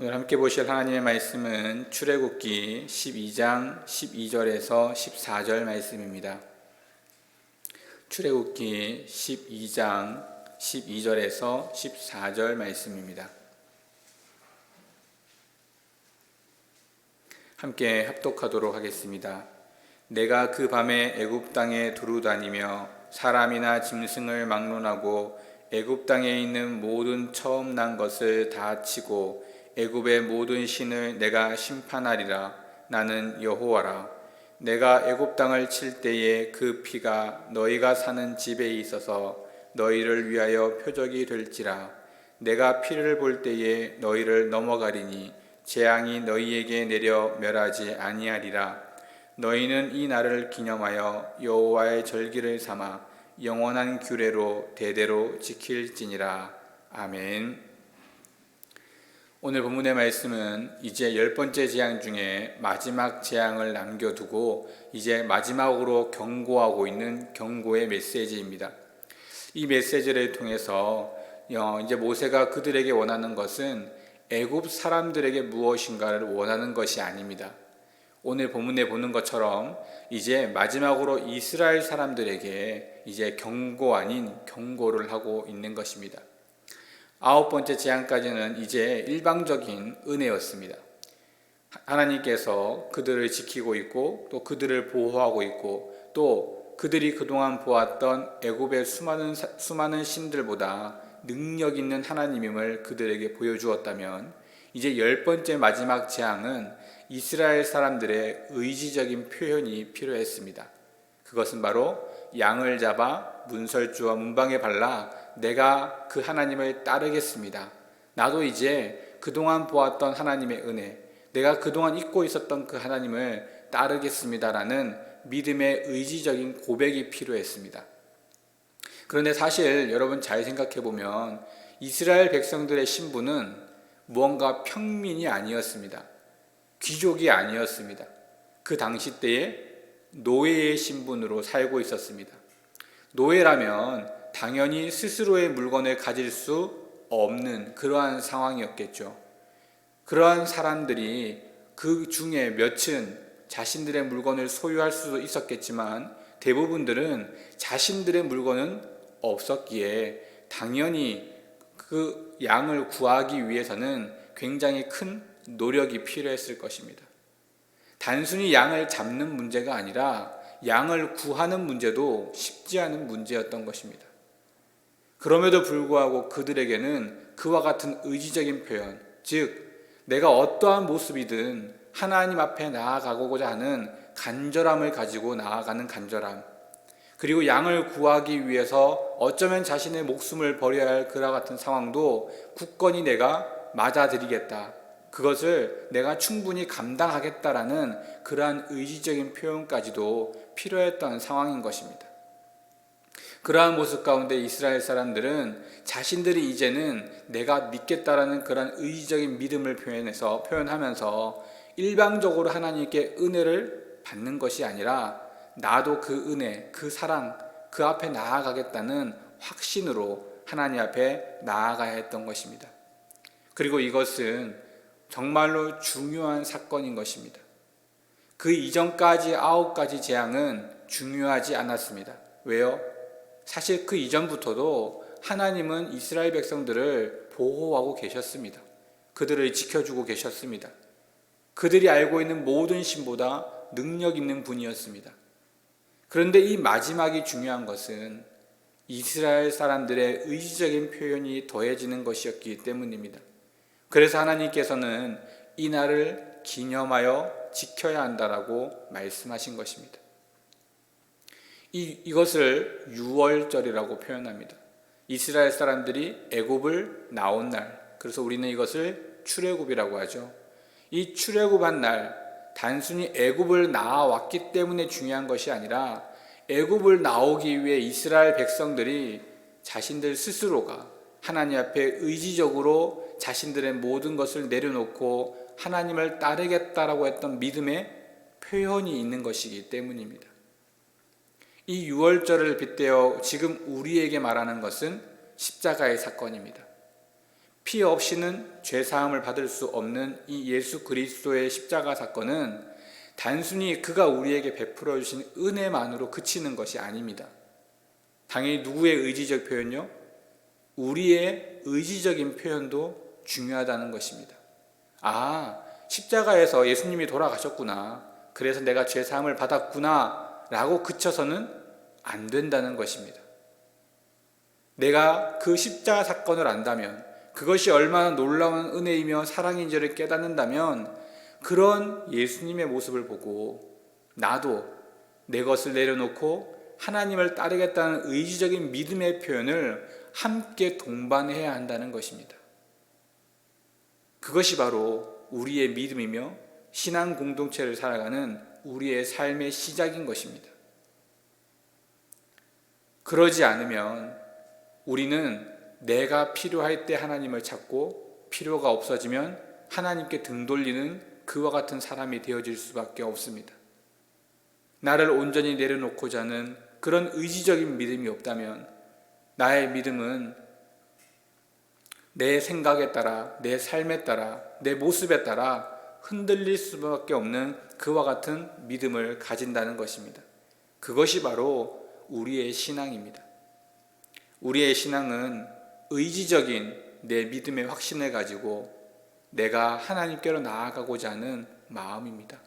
오늘 함께 보실 하나님의 말씀은 출애굽기 12장 12절에서 14절 말씀입니다. 출애굽기 12장 12절에서 14절 말씀입니다. 함께 합독하도록 하겠습니다. 내가 그 밤에 애굽 땅에 두루 다니며 사람이나 짐승을 막론하고 애굽 땅에 있는 모든 처음 난 것을 다 치고 애굽의 모든 신을 내가 심판하리라. 나는 여호와라. 내가 애굽 땅을 칠 때에 그 피가 너희가 사는 집에 있어서 너희를 위하여 표적이 될지라. 내가 피를 볼 때에 너희를 넘어가리니 재앙이 너희에게 내려 멸하지 아니하리라. 너희는 이 날을 기념하여 여호와의 절기를 삼아 영원한 규례로 대대로 지킬지니라. 아멘. 오늘 본문의 말씀은 이제 10번째 재앙 중에 마지막 재앙을 남겨두고 이제 마지막으로 경고하고 있는 경고의 메시지입니다. 이 메시지를 통해서 이제 모세가 그들에게 원하는 것은 애굽 사람들에게 무엇인가를 원하는 것이 아닙니다. 오늘 본문에 보는 것처럼 이제 마지막으로 이스라엘 사람들에게 이제 경고 아닌 경고를 하고 있는 것입니다. 9번째 재앙까지는 이제 일방적인 은혜였습니다. 하나님께서 그들을 지키고 있고 또 그들을 보호하고 있고 또 그들이 그동안 보았던 애굽의 수많은 신들보다 능력 있는 하나님임을 그들에게 보여주었다면 이제 10번째 마지막 재앙은 이스라엘 사람들의 의지적인 표현이 필요했습니다. 그것은 바로 양을 잡아 문설주와 문방에 발라 내가 그 하나님을 따르겠습니다. 나도 이제 그동안 보았던 하나님의 은혜, 내가 그동안 잊고 있었던 그 하나님을 따르겠습니다라는 믿음의 의지적인 고백이 필요했습니다. 그런데 사실 여러분 잘 생각해 보면 이스라엘 백성들의 신분은 무언가 평민이 아니었습니다. 귀족이 아니었습니다. 그 당시 때에 노예의 신분으로 살고 있었습니다. 노예라면 당연히 스스로의 물건을 가질 수 없는 그러한 상황이었겠죠. 그러한 사람들이 그 중에 몇은 자신들의 물건을 소유할 수도 있었겠지만 대부분들은 자신들의 물건은 없었기에 당연히 그 양을 구하기 위해서는 굉장히 큰 노력이 필요했을 것입니다. 단순히 양을 잡는 문제가 아니라 양을 구하는 문제도 쉽지 않은 문제였던 것입니다. 그럼에도 불구하고 그들에게는 그와 같은 의지적인 표현, 즉 내가 어떠한 모습이든 하나님 앞에 나아가고자 하는 간절함을 가지고 나아가는 간절함, 그리고 양을 구하기 위해서 어쩌면 자신의 목숨을 버려야 할 그와 같은 상황도 굳건히 내가 맞아들이겠다, 그것을 내가 충분히 감당하겠다라는 그러한 의지적인 표현까지도 필요했던 상황인 것입니다. 그러한 모습 가운데 이스라엘 사람들은 자신들이 이제는 내가 믿겠다라는 그런 의지적인 믿음을 표현하면서 일방적으로 하나님께 은혜를 받는 것이 아니라 나도 그 은혜, 그 사랑, 그 앞에 나아가겠다는 확신으로 하나님 앞에 나아가야 했던 것입니다. 그리고 이것은 정말로 중요한 사건인 것입니다. 그 이전까지 9가지 재앙은 중요하지 않았습니다. 왜요? 사실 그 이전부터도 하나님은 이스라엘 백성들을 보호하고 계셨습니다. 그들을 지켜주고 계셨습니다. 그들이 알고 있는 모든 신보다 능력 있는 분이었습니다. 그런데 이 마지막이 중요한 것은 이스라엘 사람들의 의지적인 표현이 더해지는 것이었기 때문입니다. 그래서 하나님께서는 이 날을 기념하여 지켜야 한다라고 말씀하신 것입니다. 이것을 유월절이라고 표현합니다. 이스라엘 사람들이 애굽을 나온 날, 그래서 우리는 이것을 출애굽이라고 하죠. 이 출애굽한 날, 단순히 애굽을 나와왔기 때문에 중요한 것이 아니라 애굽을 나오기 위해 이스라엘 백성들이 자신들 스스로가 하나님 앞에 의지적으로 자신들의 모든 것을 내려놓고 하나님을 따르겠다라고 했던 믿음의 표현이 있는 것이기 때문입니다. 이 유월절을 빗대어 지금 우리에게 말하는 것은 십자가의 사건입니다. 피 없이는 죄 사함을 받을 수 없는 이 예수 그리스도의 십자가 사건은 단순히 그가 우리에게 베풀어 주신 은혜만으로 그치는 것이 아닙니다. 당연히 누구의 의지적 표현요? 우리의 의지적인 표현도 중요하다는 것입니다. 아, 십자가에서 예수님이 돌아가셨구나, 그래서 내가 죄 사함을 받았구나 라고 그쳐서는 안 된다는 것입니다. 내가 그 십자가 사건을 안다면, 그것이 얼마나 놀라운 은혜이며 사랑인지를 깨닫는다면, 그런 예수님의 모습을 보고 나도 내 것을 내려놓고 하나님을 따르겠다는 의지적인 믿음의 표현을 함께 동반해야 한다는 것입니다. 그것이 바로 우리의 믿음이며 신앙 공동체를 살아가는 우리의 삶의 시작인 것입니다. 그러지 않으면 우리는 내가 필요할 때 하나님을 찾고 필요가 없어지면 하나님께 등 돌리는 그와 같은 사람이 되어질 수밖에 없습니다. 나를 온전히 내려놓고자 하는 그런 의지적인 믿음이 없다면 나의 믿음은 내 생각에 따라, 내 삶에 따라, 내 모습에 따라 흔들릴 수밖에 없는 그와 같은 믿음을 가진다는 것입니다. 그것이 바로 우리의 신앙입니다. 우리의 신앙은 의지적인 내 믿음의 확신을 가지고 내가 하나님께로 나아가고자 하는 마음입니다.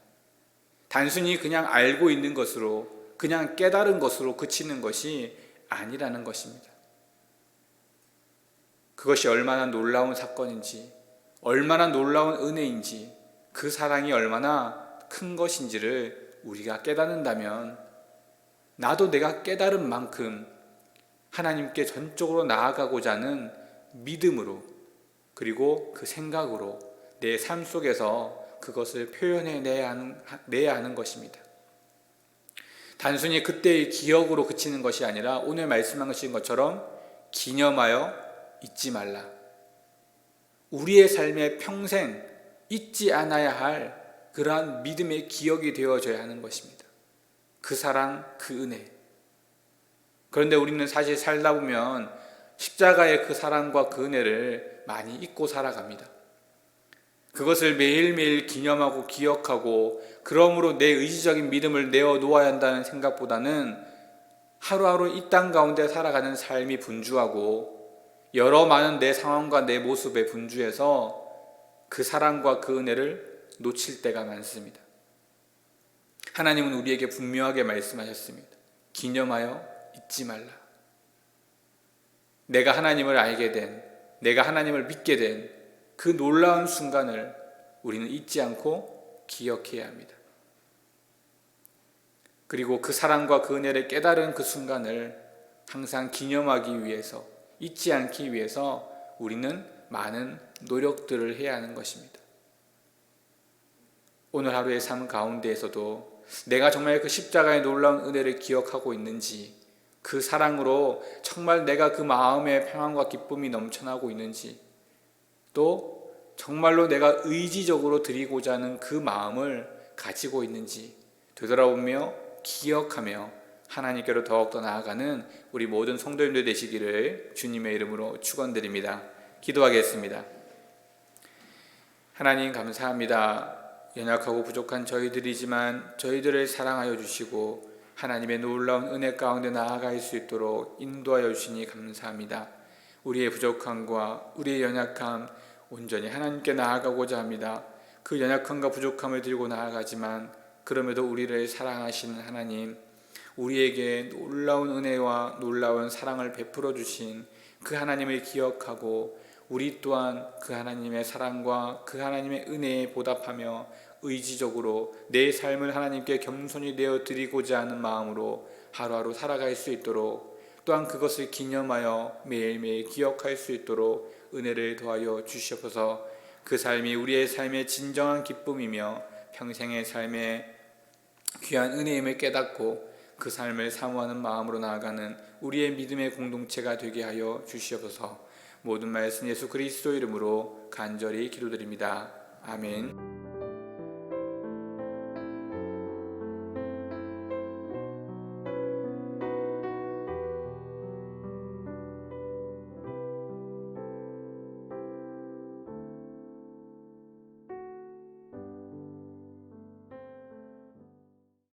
단순히 그냥 알고 있는 것으로, 그냥 깨달은 것으로 그치는 것이 아니라는 것입니다. 그것이 얼마나 놀라운 사건인지, 얼마나 놀라운 은혜인지, 그 사랑이 얼마나 큰 것인지를 우리가 깨닫는다면 나도 내가 깨달은 만큼 하나님께 전적으로 나아가고자 하는 믿음으로, 그리고 그 생각으로 내 삶 속에서 그것을 표현해내야 하는 것입니다. 단순히 그때의 기억으로 그치는 것이 아니라 오늘 말씀하신 것처럼 기념하여 잊지 말라. 우리의 삶에 평생 잊지 않아야 할 그러한 믿음의 기억이 되어져야 하는 것입니다. 그 사랑, 그 은혜. 그런데 우리는 사실 살다 보면 십자가의 그 사랑과 그 은혜를 많이 잊고 살아갑니다. 그것을 매일매일 기념하고 기억하고 그러므로 내 의지적인 믿음을 내어놓아야 한다는 생각보다는 하루하루 이 땅 가운데 살아가는 삶이 분주하고 여러 많은 내 상황과 내 모습에 분주해서 그 사랑과 그 은혜를 놓칠 때가 많습니다. 하나님은 우리에게 분명하게 말씀하셨습니다. 기념하여 잊지 말라. 내가 하나님을 알게 된, 내가 하나님을 믿게 된 그 놀라운 순간을 우리는 잊지 않고 기억해야 합니다. 그리고 그 사랑과 그 은혜를 깨달은 그 순간을 항상 기념하기 위해서, 잊지 않기 위해서 우리는 많은 노력들을 해야 하는 것입니다. 오늘 하루의 삶 가운데에서도 내가 정말 그 십자가의 놀라운 은혜를 기억하고 있는지, 그 사랑으로 정말 내가 그 마음의 평안과 기쁨이 넘쳐나고 있는지, 또 정말로 내가 의지적으로 드리고자 하는 그 마음을 가지고 있는지 되돌아보며 기억하며 하나님께로 더욱더 나아가는 우리 모든 성도님들 되시기를 주님의 이름으로 축원드립니다. 기도하겠습니다. 하나님 감사합니다. 연약하고 부족한 저희들이지만 저희들을 사랑하여 주시고 하나님의 놀라운 은혜 가운데 나아갈 수 있도록 인도하여 주시니 감사합니다. 우리의 부족함과 우리의 연약함 온전히 하나님께 나아가고자 합니다. 그 연약함과 부족함을 들고 나아가지만 그럼에도 우리를 사랑하시는 하나님, 우리에게 놀라운 은혜와 놀라운 사랑을 베풀어 주신 그 하나님을 기억하고 우리 또한 그 하나님의 사랑과 그 하나님의 은혜에 보답하며 의지적으로 내 삶을 하나님께 겸손히 내어 드리고자 하는 마음으로 하루하루 살아갈 수 있도록, 또한 그것을 기념하여 매일매일 기억할 수 있도록 은혜를 더하여 주시옵소서. 그 삶이 우리의 삶의 진정한 기쁨이며 평생의 삶의 귀한 은혜임을 깨닫고 그 삶을 사모하는 마음으로 나아가는 우리의 믿음의 공동체가 되게 하여 주시옵소서. 모든 말씀 예수 그리스도 이름으로 간절히 기도드립니다. 아멘.